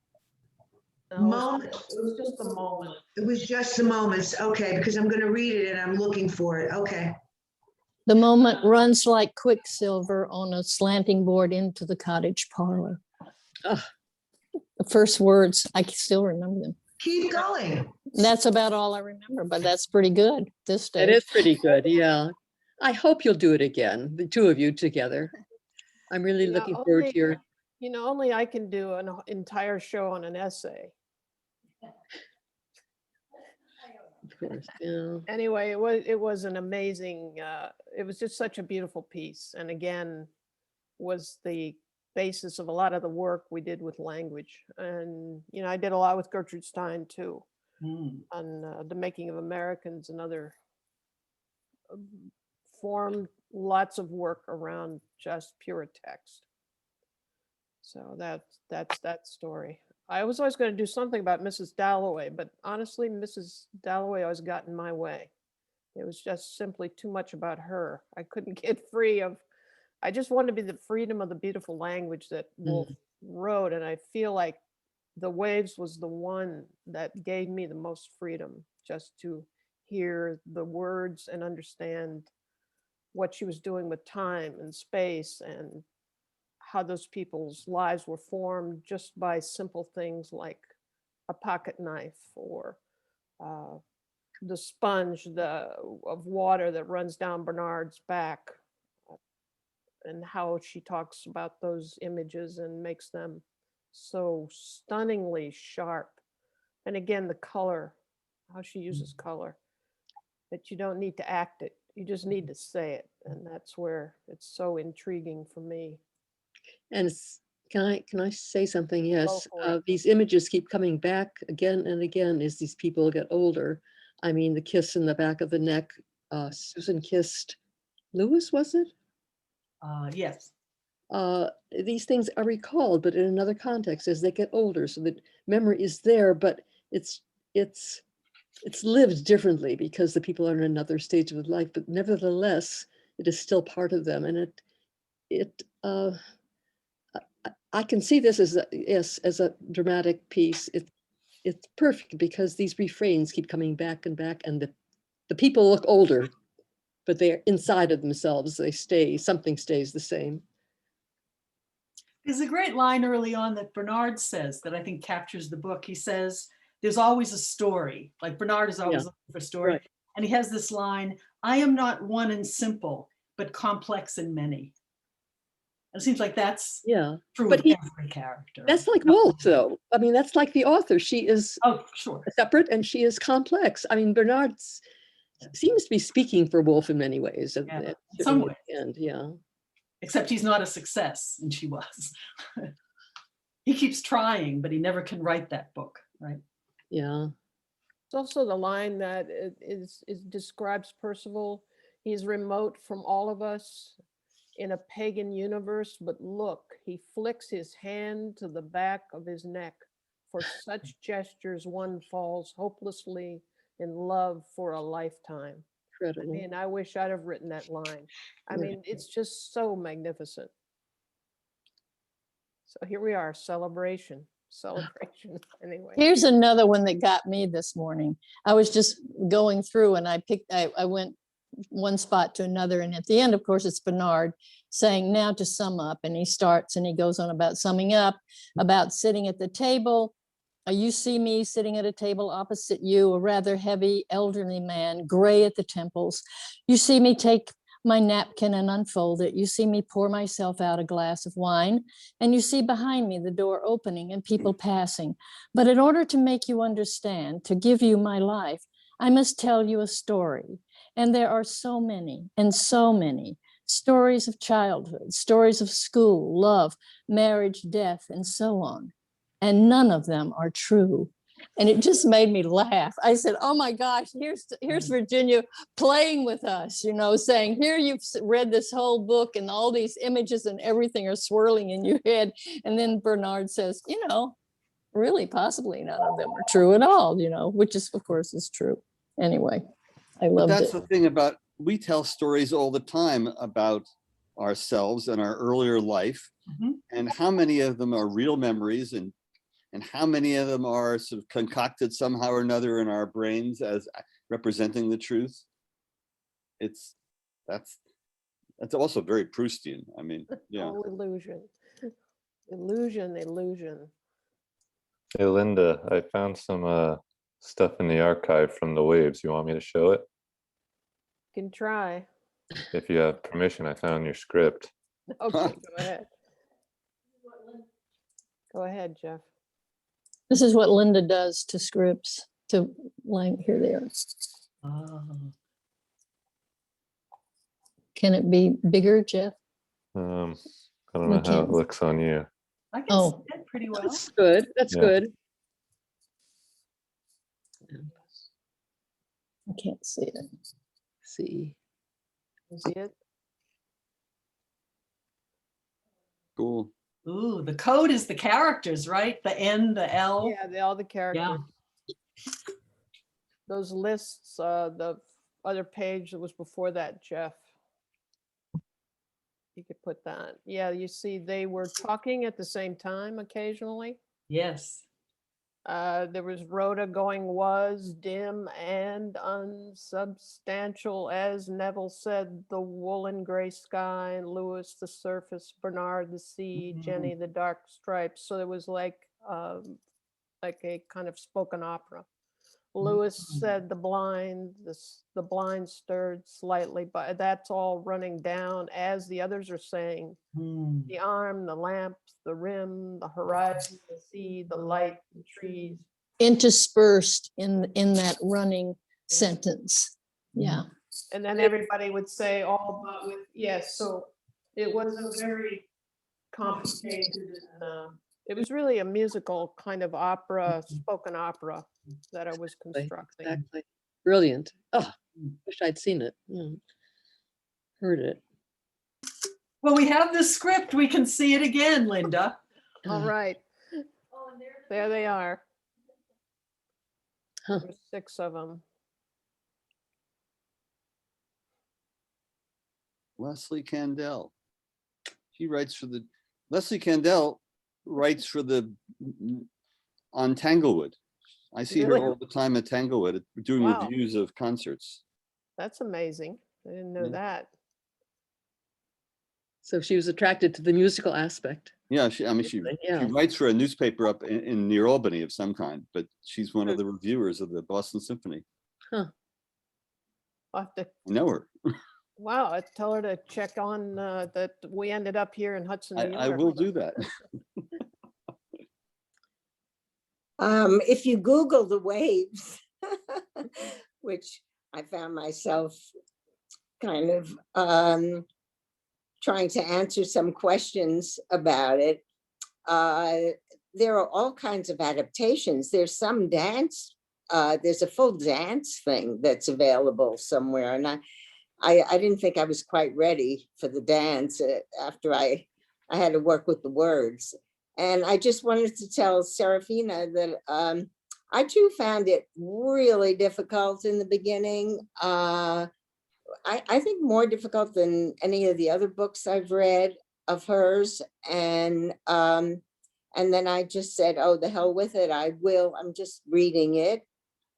Moment. It was just the moment. It was just the moments. Okay, because I'm going to read it and I'm looking for it. Okay. The moment runs like quicksilver on a slanting board into the cottage parlor. Ugh. The first words, I can still remember them. Keep going. That's about all I remember, but that's pretty good this day. It is pretty good, yeah. I hope you'll do it again, the two of you together. I'm really looking forward to your. You know, only I can do an entire show on an essay. Of course, yeah. Anyway, it was an amazing, it was just such a beautiful piece. And again, was the basis of a lot of the work we did with language. And, you know, I did a lot with Gertrude Stein too, on The Making of Americans and other formed lots of work around just pure text. So that's that story. I was always going to do something about Mrs. Dalloway, but honestly, Mrs. Dalloway always got in my way. It was just simply too much about her. I couldn't get free of, I just wanted to be the freedom of the beautiful language that Woolf wrote. And I feel like The Waves was the one that gave me the most freedom, just to hear the words and understand what she was doing with time and space and how those people's lives were formed just by simple things like a pocket knife or the sponge of water that runs down Bernard's back, and how she talks about those images and makes them so stunningly sharp. And again, the color, how she uses color, that you don't need to act it, you just need to say it. And that's where it's so intriguing for me. And can I say something? Yes, for it. these images keep coming back again and again as these people get older. I mean, the kiss in the back of the neck. Susan kissed Lewis, was it? Yes. These things are recalled, but in another context as they get older, so that memory is there, but it's lived differently because the people are in another stage of life. But nevertheless, it is still part of them, and I can see this as a dramatic piece. It's perfect because these refrains keep coming back and back, and the people look older, but they're inside of themselves. Something stays the same. There's a great line early on that Bernard says that I think captures the book. He says, there's always a story. Like Bernard is always looking for a story. Right. And he has this line, I am not one and simple, but complex and many. It seems like that's true of every character. That's like Woolf, though. I mean, that's like the author. She is separate and she is complex. I mean, Bernard seems to be speaking for Woolf in many ways. In some ways. And except he's not a success, and she was. He keeps trying, but he never can write that book, right? Yeah. It's also the line that describes Percival. He's remote from all of us in a pagan universe, but look, he flicks his hand to the back of his neck. For such gestures, one falls hopelessly in love for a lifetime. Incredible. I mean, I wish I'd have written that line. I mean, it's just so magnificent. So here we are, celebration. Anyway. Here's another one that got me this morning. I was just going through and I went one spot to another, and at the end, of course, it's Bernard saying, now to sum up, and he starts and he goes on about summing up, about sitting at the table. You see me sitting at a table opposite you, a rather heavy elderly man, gray at the temples. You see me take my napkin and unfold it. You see me pour myself out a glass of wine, and you see behind me the door opening and people passing. But in order to make you understand, to give you my life, I must tell you a story. And there are so many and so many stories of childhood, stories of school, love, marriage, death, and so on. And none of them are true. And it just made me laugh. I said, oh my gosh, here's Virginia playing with us, you know, saying, here you've read this whole book and all these images and everything are swirling in your head. And then Bernard says, you know, really possibly none of them are true at all, you know, which is, of course, is true. Anyway, I But loved that's it. the thing about, we tell stories all the time about ourselves and our earlier life, and how many of them are real memories, and how many of them are sort of concocted somehow or another in our brains as representing the truth. That's also very Proustian. I mean, yeah. Oh, illusion. Illusion. Hey, Linda, I found some stuff in the archive from the waves. You want me to show it? Can try. If you have permission, I found your script. Okay, go ahead. Go ahead, Jeff. This is what Linda does to scripts, to here they are. Can it be bigger, Jeff? I don't know how it looks on you. I can Oh. see it pretty well. That's good. That's Yeah. good. I can't see it. See. See it? Cool. Ooh, the code is the characters, right? The N, the L. Yeah, all the characters. Those lists, the other page that was before that, Jeff. You could put that. Yeah, you see, they were talking at the same time occasionally. Yes. There was Rhoda going was dim and unsubstantial, as Neville said, the woolen gray sky, and Lewis the surface, Bernard the sea, Jenny the dark stripes. So there was like a kind of spoken opera. Lewis said the blind stirred slightly, but that's all running down as the others are saying. The arm, the lamp, the rim, the horizon, the sea, the light, the trees. Interspersed in that running sentence. Yeah. And then everybody would say all but with, yes, so it was a very complicated, it was really a musical kind of opera, spoken opera that I was constructing. Exactly. Brilliant. Oh, wish I'd seen it. Heard it. Well, we have the script. We can see it again, Linda. All right. There they are. Huh. There's 6 of them. Leslie Candell. Leslie Candell writes for on Tanglewood. I see her Really? all the time at Tanglewood doing Wow. reviews of concerts. That's amazing. I didn't know Yeah. that. So she was attracted to the musical aspect. Yeah, she Yeah. writes for a newspaper up in near Albany of some kind, but she's one of the reviewers of the Boston Symphony. I'll have to, I know her. wow, I tell her to check on that we ended up here in Hudson, New York. I will do that. If you Google the waves, which I found myself kind of trying to answer some questions about it, there are all kinds of adaptations. There's some dance, there's a full dance thing that's available somewhere. And I didn't think I was quite ready for the dance after I had to work with the words. And I just wanted to tell Serafina that I too found it really difficult in the beginning. I think more difficult than any of the other books I've read of hers. And then I just said, oh, the hell with it. I'm just reading it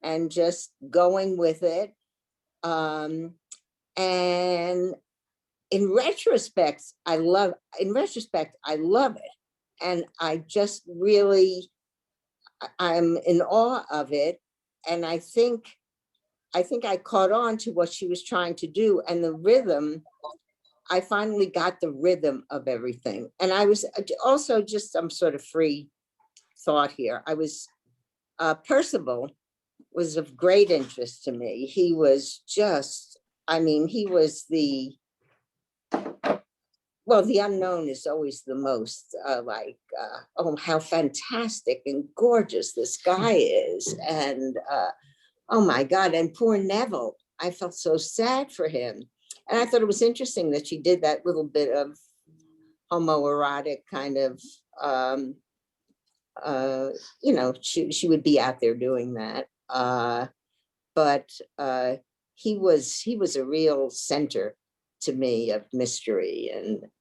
and just going with it. And in retrospect, I love it. And I just really, I'm in awe of it. And I think I caught on to what she was trying to do, and the rhythm, I finally got the rhythm of everything. And I was also just some sort of free thought here. Percival was of great interest to me. He was just, he was the well, the unknown is always the most oh, how fantastic and gorgeous this guy is. And oh my God, and poor Neville, I felt so sad for him. And I thought it was interesting that she did that little bit of homoerotic kind of, you know, she would be out there doing that. But he was a real center to me of mystery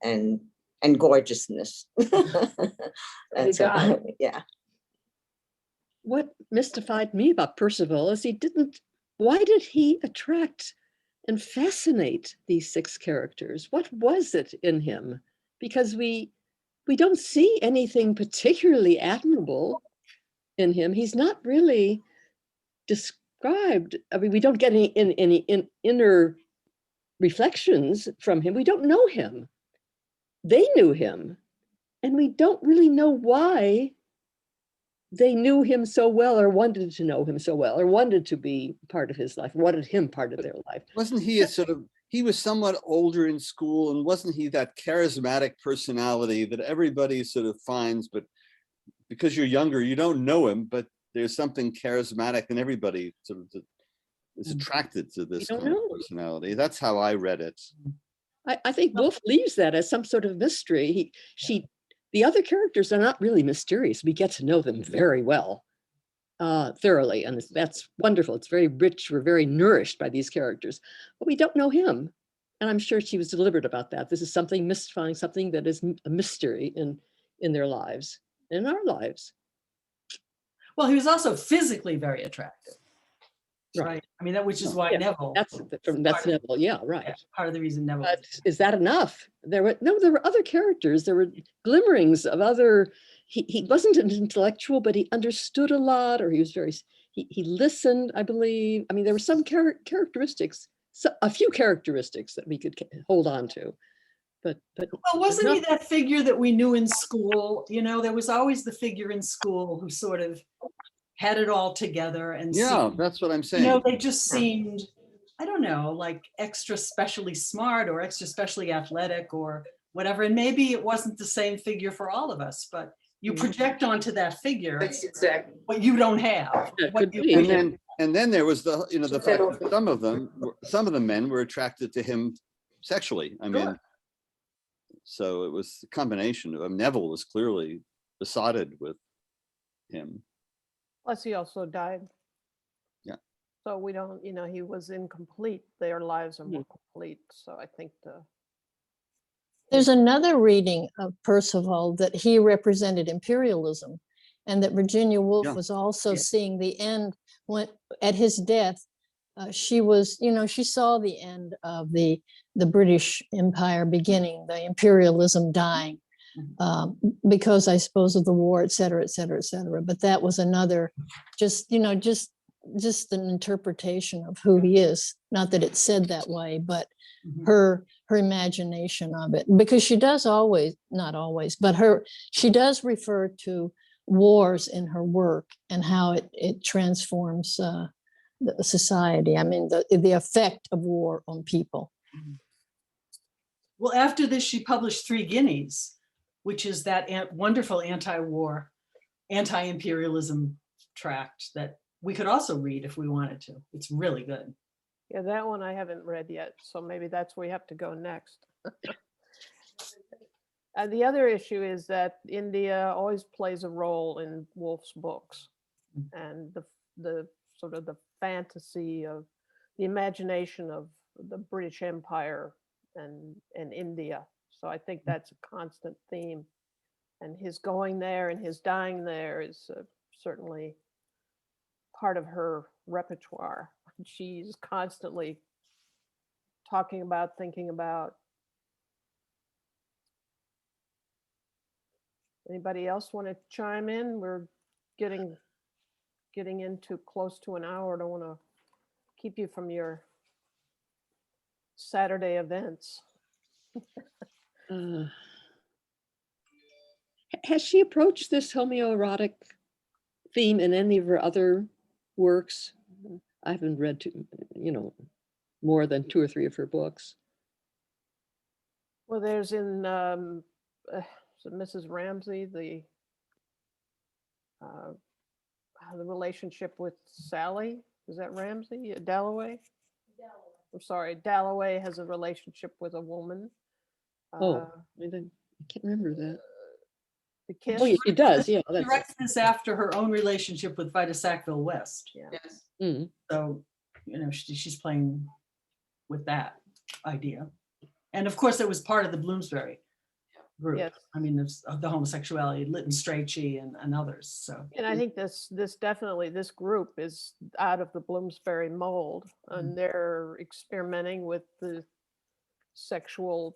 and gorgeousness. That's yeah. What mystified me about Percival is why did he attract and fascinate these 6 characters? What was it in him? Because we don't see anything particularly admirable in him. He's not really described. I mean, we don't get any inner reflections from him. We don't know him. They knew him, and we don't really know why they knew him so well, or wanted to know him so well, or wanted to be part of his life, wanted him part of their life. Wasn't he he was somewhat older in school, and wasn't he that charismatic personality that everybody sort of finds, but because you're younger, you don't know him, but there's something charismatic, and everybody sort of is attracted to this kind of personality. That's how I read it. I think Woolf leaves that as some sort of mystery. The other characters are not really mysterious. We get to know them very well, thoroughly, and that's wonderful. It's very rich. We're very nourished by these characters, but we don't know him. And I'm sure she was deliberate about that. This is something mystifying, something that is a mystery in their lives, in our lives. Well, he was also physically very attractive. Right. I mean, which is why Neville. That's Neville. Yeah, right. Yeah, part of the reason Neville. But is that enough? There were other characters. There were glimmerings of other. He wasn't an intellectual, but he understood a lot, or he was he listened, I believe. I mean, there were some characteristics, a few characteristics that we could hold on to. But well, wasn't he that figure that we knew in school? You know, there was always the figure in school who sort of had it all together, and that's what I'm saying. You know, they just seemed, I don't know, like extra specially smart or extra specially athletic or whatever. And maybe it wasn't the same figure for all of us, but you project onto that figure what you don't have. And then there was the fact that some of the men were attracted to him sexually. I mean, so it was a combination of Neville was clearly besotted with him. Plus, he also died. Yeah. So we don't, he was incomplete. Their lives are more complete. So I think there's another reading of Percival that he represented imperialism, and that Virginia Woolf was also seeing the end when, at his death, she was, she saw the end of the British Empire beginning, the imperialism dying. Because I suppose of the war, et cetera, et cetera, et cetera. But that was another, just an interpretation of who he is. Not that it's said that way, but her imagination of it. Because she does not always, but she does refer to wars in her work and how it transforms the society. I mean, the effect of war on people. Well, after this, she published 3 Guineas, which is that wonderful anti-war, anti-imperialism tract that we could also read if we wanted to. It's really good. Yeah, that one I haven't read yet, so maybe that's where we have to go next. The other issue is that India always plays a role in Woolf's books, and the sort of the fantasy of the imagination of the British Empire and India. So I think that's a constant theme, and his going there and his dying there is certainly part of her repertoire. She's constantly talking about, thinking about. Anybody else want to chime in? We're getting into close to an hour. I don't want to keep you from your Saturday events. Has she approached this homoerotic theme in any of her other works? I haven't read more than 2 or 3 of her books. Well, there's in so Mrs. Ramsey, the relationship with Sally. Is that Ramsey? Dalloway? I'm sorry, Dalloway has a relationship with a woman. Oh, I can't remember that. The kiss. Oh, it does, yeah. She That's writes this after her own relationship with Vida Sackville West. Yeah. Yes. Mm. So, you know, she's playing with that idea. And of course, it was part of the Bloomsbury group. Yes. I mean, there's the homosexuality, Lytton Strachey and others. So, And I think this definitely, this group is out of the Bloomsbury mold, and they're experimenting with the sexual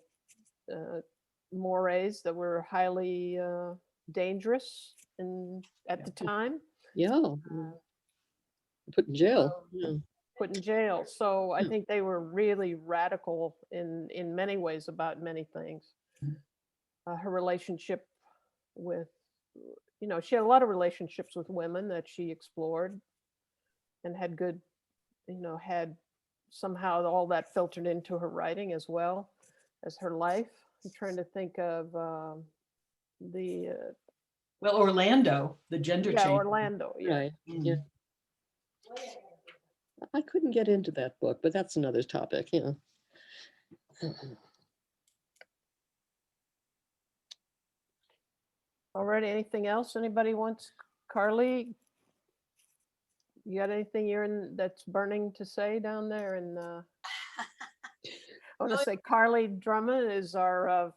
mores that were highly dangerous at the time. Yeah. Put in jail. Yeah. Put in jail. So I think they were really radical in many ways about many things. Her relationship with, you know, she had a lot of relationships with women that she explored and had good, you know, had somehow all that filtered into her writing as well as her life. I'm trying to think of the well, Orlando, the gender change. Orlando, yeah. Right. Yeah. I couldn't get into that book, but that's another topic, yeah. All right, anything else anybody wants? Carly, you got anything that's burning to say down there? And I want to say Carly Drummond is our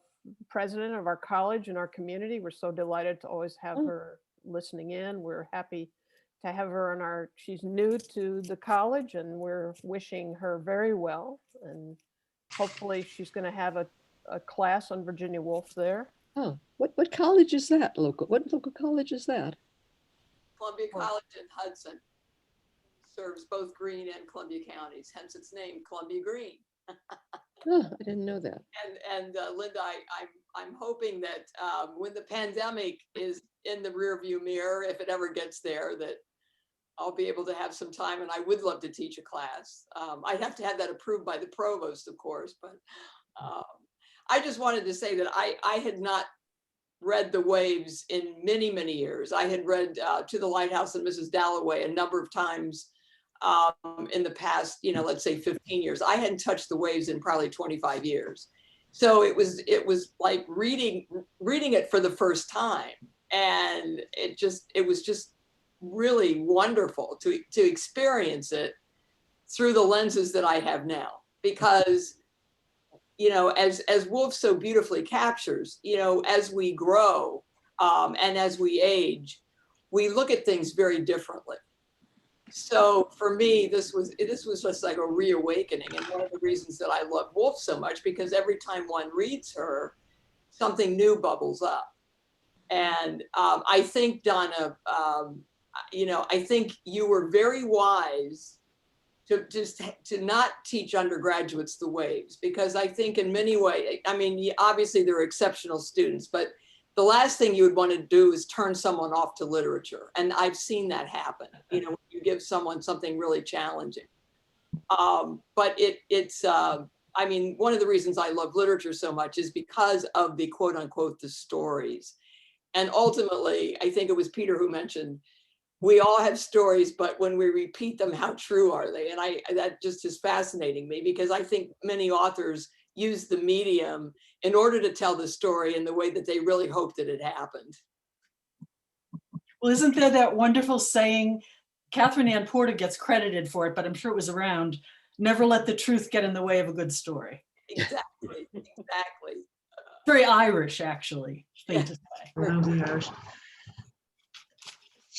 president of our college and our community. We're so delighted to always have her listening in. We're happy to have her in she's new to the college, and we're wishing her very well. And hopefully she's going to have a class on Virginia Woolf there. Oh, what college is that local? What local college is that? Columbia College in Hudson serves both Greene and Columbia counties, hence its name, Columbia Greene. Oh, I didn't know that. And Linda, I'm hoping that when the pandemic is in the rearview mirror, if it ever gets there, that I'll be able to have some time, and I would love to teach a class. I'd have to have that approved by the provost, of course, but I just wanted to say that I had not read The Waves in many, many years. I had read To the Lighthouse and Mrs. Dalloway a number of times in the past, you know, let's say 15 years. I hadn't touched The Waves in probably 25 years. So it was like reading it for the first time. And it was just really wonderful to experience it through the lenses that I have now, because, you know, as Woolf so beautifully captures, you know, as we grow and as we age, we look at things very differently. So for me, this was just like a reawakening, and one of the reasons that I love Woolf so much, because every time one reads her, something new bubbles up. And I think, Donna, you know, I think you were very wise to not teach undergraduates The Waves, because I think in many ways, I mean, obviously there are exceptional students, but the last thing you would want to do is turn someone off to literature. And I've seen that happen, you know, when you give someone something really challenging. But it's, I mean, one of the reasons I love literature so much is because of the quote unquote, the stories. And ultimately, I think it was Peter who mentioned, we all have stories, but when we repeat them, how true are they? And that just is fascinating me, because I think many authors use the medium in order to tell the story in the way that they really hope that it happened. Well, isn't there that wonderful saying, Catherine Ann Porter gets credited for it, but I'm sure it was around, never let the truth get in the way of a good story. Exactly, exactly. Very Irish, actually, thing to say.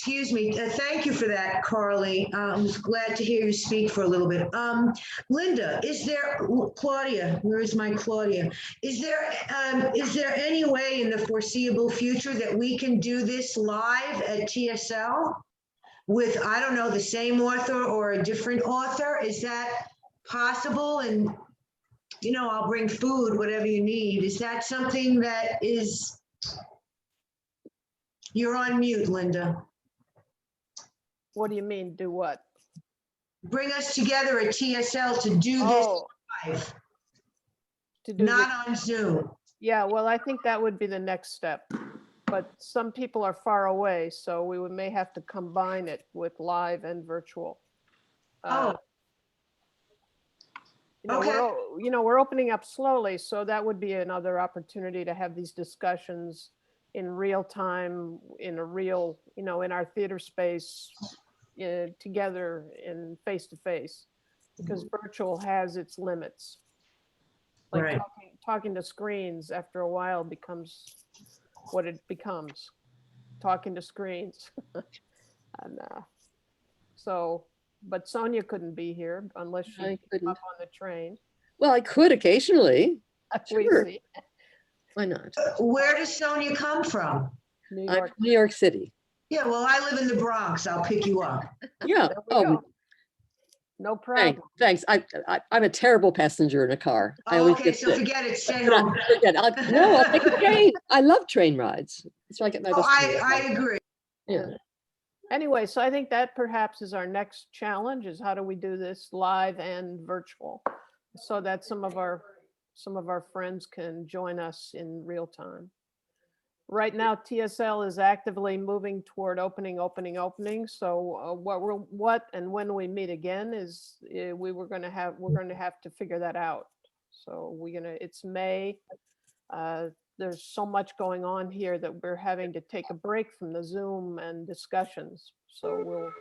Excuse me. Thank you for that, Carly. I was glad to hear you speak for a little bit. Linda, Claudia, where is my Claudia? Is there any way in the foreseeable future that we can do this live at TSL with, I don't know, the same author or a different author? Is that possible? And, you know, I'll bring food, whatever you need. Is that something that is, you're on mute, Linda. What do you mean, do what? Bring us together at TSL to do this live. to do. Not on Zoom. Yeah, well, I think that would be the next step. But some people are far away, so may have to combine it with live and virtual. Oh. We're opening up slowly, so that would be another opportunity to have these discussions in real time, in a real, in our theater space, together in face to face, because virtual has its limits. Like Right. talking to screens after a while becomes what it becomes, talking to screens. And but Sonia couldn't be here unless she I came couldn't. up on the train. Well, I could occasionally. We Sure. see. Why not? Where does Sonia come from? New I'm York. from New York City. Yeah, well, I live in the Bronx. I'll pick you up. Yeah. There we Oh, go. No problem. thanks. I'm a terrible passenger in a car. I Oh, always okay, get so sick. forget it. Stay But home. I'll take a train. I love train rides. That's where I get my Oh, best. I agree. Yeah. Anyway, so I think that perhaps is our next challenge, is how do we do this live and virtual, so that some of our friends can join us in real time. Right now, TSL is actively moving toward opening. So what and when we meet again is we're going to have to figure that out. So it's May. There's so much going on here that we're having to take a break from the Zoom and discussions. So we'll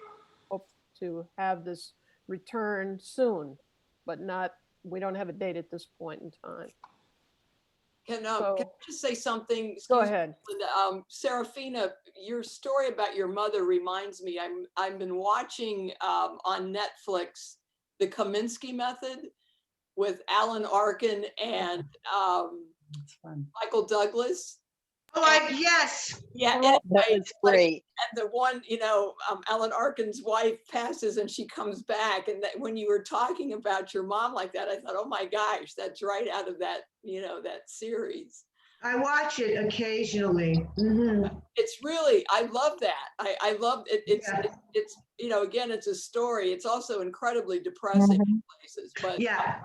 hope to have this return soon, but we don't have a date at this point in time. Can I just say something? Go Excuse me, ahead. Linda. Serafina, your story about your mother reminds me, I've been watching on Netflix, The Kaminsky Method with Alan Arkin and Michael Douglas. Oh, yes. Yeah, That was great. and the one, Alan Arkin's wife passes and she comes back. And that when you were talking about your mom like that, I thought, oh my gosh, that's right out of that, that series. I watch it occasionally. Mhm. It's really, I love that. I love it. It's, Yeah. it's, again, it's a story. It's also incredibly depressing in places, but Yeah.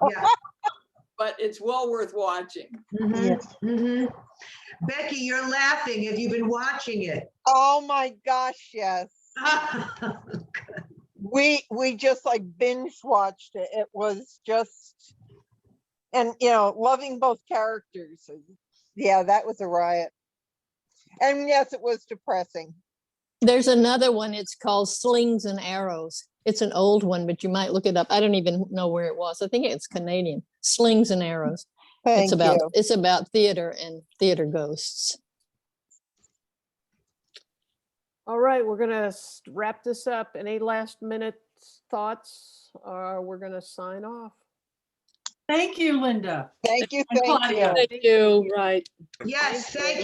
but it's well worth watching. Mhm, mhm. Becky, you're laughing. Have you been watching it? Oh my gosh, yes. We just like binge watched it. It was just, and loving both characters. Yeah, that was a riot. And yes, it was depressing. There's another one. It's called Slings and Arrows. It's an old one, but you might look it up. I don't even know where it was. I think it's Canadian. Slings and Arrows. Thank you. It's about theater and theater ghosts. All right, we're going to wrap this up. Any last minute thoughts? We're going to sign off. Thank you, Linda. Thank you. And Thank Claudia. you. Thank you. Right. Yes, thank